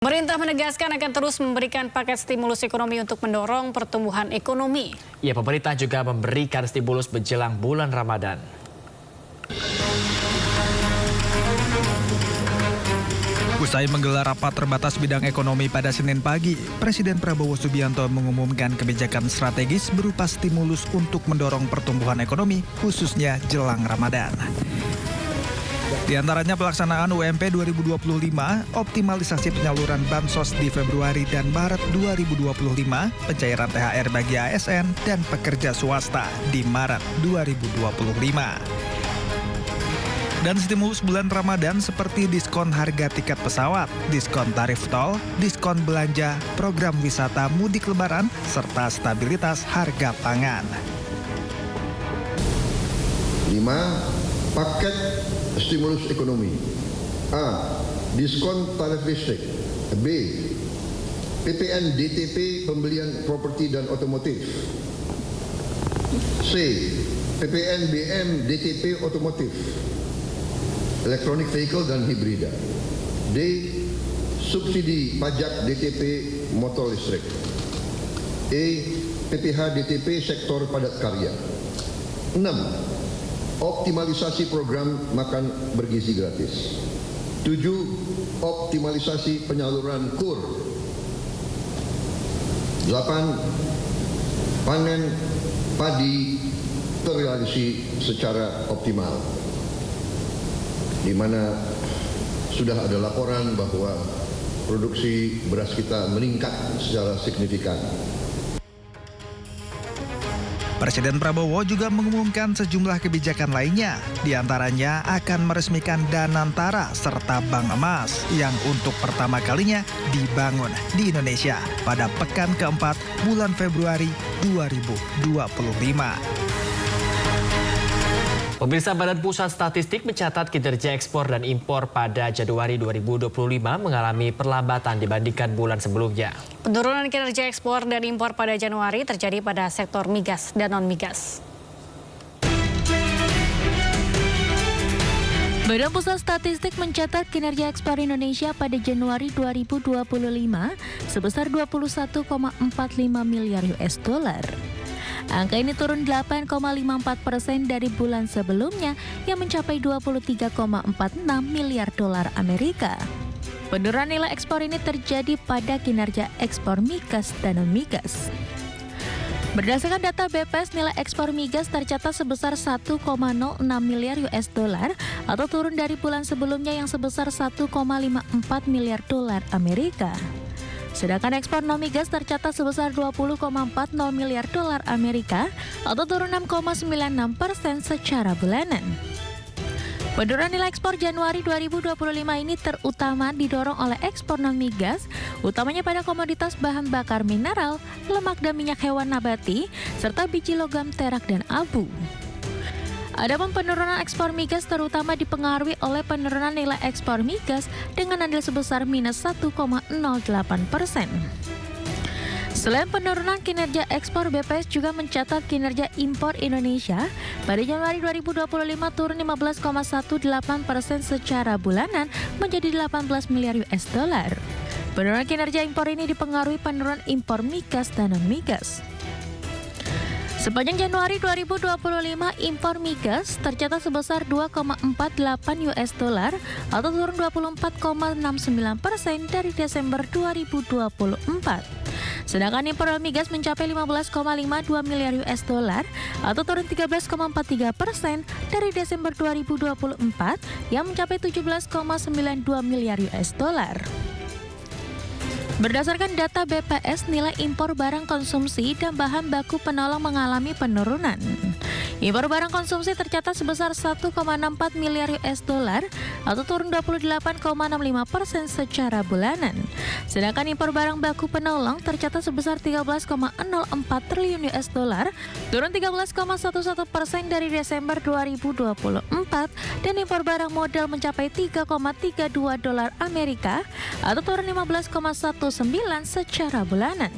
Pemerintah menegaskan akan terus memberikan paket stimulus ekonomi untuk mendorong pertumbuhan ekonomi. Ya, pemerintah juga memberikan stimulus menjelang bulan Ramadan. Usai menggelar rapat terbatas bidang ekonomi pada Senin pagi, Presiden Prabowo Subianto mengumumkan kebijakan strategis berupa stimulus untuk mendorong pertumbuhan ekonomi, khususnya jelang Ramadan. Di antaranya pelaksanaan UMP 2025, optimalisasi penyaluran bansos di Februari dan Maret 2025, pencairan THR bagi ASN dan pekerja swasta di Maret 2025. Dan stimulus bulan Ramadan seperti diskon harga tiket pesawat, diskon tarif tol, diskon belanja, program wisata mudik lebaran, serta stabilitas harga pangan. 5. Paket stimulus ekonomi. A. Diskon tarif listrik. B. PPN DTP pembelian properti dan otomotif. C. PPN BM DTP otomotif, elektronik vehicle dan hibrida. D. Subsidi pajak DTP motor listrik. E. PPH DTP sektor padat karya. 6. Optimalisasi program makan bergizi gratis. 7. Optimalisasi penyaluran KUR. 8. Panen padi terrealisasi secara optimal, di mana sudah ada laporan bahwa produksi beras kita meningkat secara signifikan. Presiden Prabowo juga mengumumkan sejumlah kebijakan lainnya, diantaranya akan meresmikan Danantara serta Bank Emas yang untuk pertama kalinya dibangun di Indonesia pada pekan keempat bulan Februari 2025. Pemirsa, Badan Pusat Statistik mencatat kinerja ekspor dan impor pada Januari 2025 mengalami perlambatan dibandingkan bulan sebelumnya. Penurunan kinerja ekspor dan impor pada Januari terjadi pada sektor migas dan non-migas. Badan Pusat Statistik mencatat kinerja ekspor Indonesia pada Januari 2025 sebesar 21,45 miliar US dollar. Angka ini turun 8,54% dari bulan sebelumnya yang mencapai 23,46 miliar dolar Amerika. Penurunan nilai ekspor ini terjadi pada kinerja ekspor migas dan non-migas. Berdasarkan data BPS, nilai ekspor migas tercatat sebesar 1,06 miliar US dollar atau turun dari bulan sebelumnya yang sebesar 1,54 miliar dolar Amerika. Sedangkan ekspor non-migas tercatat sebesar 20,40 miliar dolar Amerika atau turun 6,96% secara bulanan. Penurunan nilai ekspor Januari 2025 ini terutama didorong oleh ekspor non-migas, utamanya pada komoditas bahan bakar mineral, lemak dan minyak hewan nabati, serta biji logam terak dan abu. Adapun penurunan ekspor migas terutama dipengaruhi oleh penurunan nilai ekspor migas dengan andil sebesar minus 1,08%. Selain penurunan kinerja ekspor, BPS juga mencatat kinerja impor Indonesia pada Januari 2025 turun 15,18% secara bulanan menjadi 18 miliar US dollar. Penurunan kinerja impor ini dipengaruhi penurunan impor migas dan non-migas. Sepanjang Januari 2025, impor migas tercatat sebesar 2,48 US dollar atau turun 24,69% dari Desember 2024. Sedangkan impor migas mencapai 15,52 miliar US dollar atau turun 13,43% dari Desember 2024 yang mencapai 17,92 miliar US dollar. Berdasarkan data BPS, nilai impor barang konsumsi dan bahan baku penolong mengalami penurunan. Impor barang konsumsi tercatat sebesar 1,64 miliar US dollar atau turun 28,65% secara bulanan. Sedangkan impor barang baku penolong tercatat sebesar 13,04 triliun US dollar, turun 13,11% dari Desember 2024, dan impor barang modal mencapai 3,32 dolar Amerika atau turun 15,19 secara bulanan.